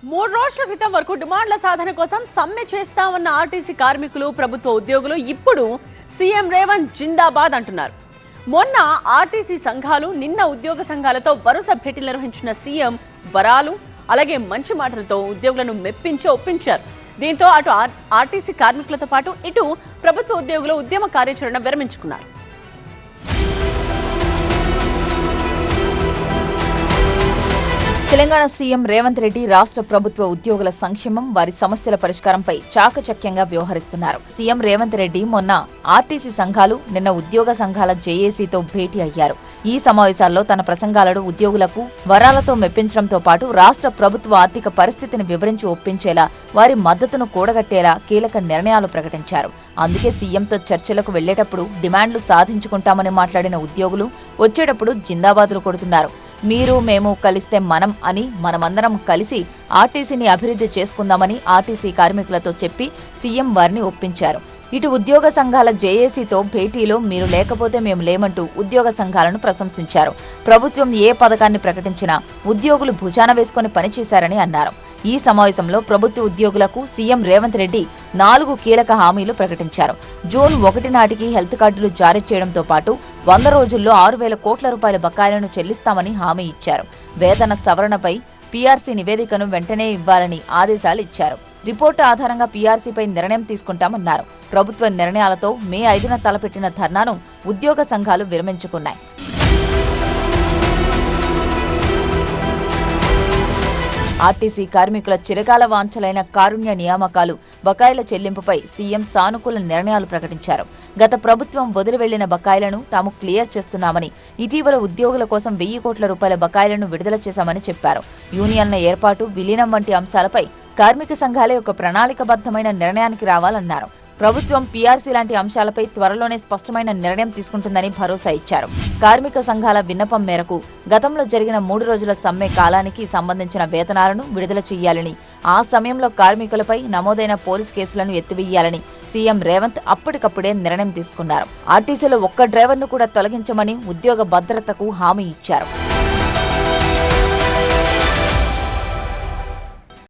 3 రోజుల క్రితం వరకు డిమాండ్ల సాధన కోసం సమ్మె చేస్తామన్న ఆర్టీసీ కార్మికులు, ప్రభుత్వ ఉద్యోగులు ఇప్పుడు సీఎం రేవంత్ జిందాబాద్ అంటున్నారు. మొన్న ఆర్టీసీ సంఘాలు, నిన్న ఉద్యోగ సంఘాలతో వరుస భేటీలు నిర్వహించిన సీఎం వరాలు, అలాగే మంచి మాటలతో ఉద్యోగులను మెప్పించి ఒప్పించారు. దీంతో అటు ఆర్టీసీ కార్మికులతో పాటు ఇటు ప్రభుత్వ ఉద్యోగులు ఉద్యమ కార్యాచరణ విరమించుకున్నారు. తెలంగాణ సీఎం రేవంత్ రెడ్డి రాష్ట్ర ప్రభుత్వ ఉద్యోగుల సంక్షేమం, వారి సమస్యల పరిష్కారంపై చాకచక్యంగా వ్యవహరిస్తున్నారు. సీఎం రేవంత్ రెడ్డి మొన్న ఆర్టీసీ సంఘాలు, నిన్న ఉద్యోగ సంఘాల జేఏసీతో భేటీ అయ్యారు. ఈ సమావేశాల్లో తన ప్రసంగాలను ఉద్యోగులకు వరాలతో మెప్పించడంతో పాటు రాష్ట్ర ప్రభుత్వ ఆర్థిక పరిస్థితిని వివరించి ఒప్పించేలా, వారి మద్దతును కూడగట్టేలా కీలక నిర్ణయాలు ప్రకటించారు. అందుకే సీఎంతో చర్చలకు వెళ్లేటప్పుడు డిమాండ్లు సాధించుకుంటామని మాట్లాడిన ఉద్యోగులు వచ్చేటప్పుడు జిందాబాదులు కొడుతున్నారు. మీరు మేము కలిస్తే మనం అని, మనమందరం కలిసి ఆర్టీసీని అభివృద్ధి చేసుకుందామని ఆర్టీసీ కార్మికులతో చెప్పి సీఎం వారిని ఒప్పించారు. ఇటు ఉద్యోగ సంఘాల జేఏసీతో భేటీలో మీరు లేకపోతే మేము లేమంటూ ఉద్యోగ సంఘాలను ప్రశంసించారు. ప్రభుత్వం ఏ పథకాన్ని ప్రకటించినా ఉద్యోగులు భుజాన వేసుకుని పనిచేశారని అన్నారు. ఈ సమావేశంలో ప్రభుత్వ ఉద్యోగులకు సీఎం రేవంత్ రెడ్డి 4 కీలక హామీలు ప్రకటించారు. జూన్ 1 నాటికి హెల్త్ కార్డులు జారీ చేయడంతో పాటు 100 రోజుల్లో 6,000 కోట్ల రూపాయల బకాయిలను చెల్లిస్తామని హామీ ఇచ్చారు. వేతన సవరణపై పీఆర్సీ నివేదికను వెంటనే ఇవ్వాలని ఆదేశాలు ఇచ్చారు. రిపోర్టు ఆధారంగా పీఆర్సీపై నిర్ణయం తీసుకుంటామన్నారు. ప్రభుత్వ నిర్ణయాలతో మే 5న తలపెట్టిన ధర్నాను ఉద్యోగ సంఘాలు విరమించుకున్నాయి. ఆర్టీసీ కార్మికుల చిరకాల వాంఛలైన కారుణ్య నియామకాలు, బకాయిల చెల్లింపుపై సీఎం సానుకూల నిర్ణయాలు ప్రకటించారు. గత ప్రభుత్వం వదిలి వెళ్లిన బకాయిలను తాము క్లియర్ చేస్తున్నామని, ఇటీవల ఉద్యోగుల కోసం 1000 కోట్ల రూపాయల బకాయిలను విడుదల చేశామని చెప్పారు. యూనియన్ల ఏర్పాటు, విలీనం వంటి అంశాలపై కార్మిక సంఘాలే ఒక ప్రణాళికబద్ధమైన నిర్ణయానికి రావాలన్నారు. ప్రభుత్వం పీఆర్సీ లాంటి అంశాలపై త్వరలోనే స్పష్టమైన నిర్ణయం తీసుకుంటుందని భరోసా ఇచ్చారు. కార్మిక సంఘాల విన్నపం మేరకు గతంలో జరిగిన 3 రోజుల సమ్మె కాలానికి సంబంధించిన వేతనాలను విడుదల చేయాలని, ఆ సమయంలో కార్మికులపై నమోదైన పోలీస్ కేసులను ఎత్తివేయాలని సీఎం రేవంత్ అప్పటికప్పుడే నిర్ణయం తీసుకున్నారు. ఆర్టీసీలో ఒక్క డ్రైవర్ను కూడా తొలగించమని ఉద్యోగ భద్రతకు హామీ ఇచ్చారు.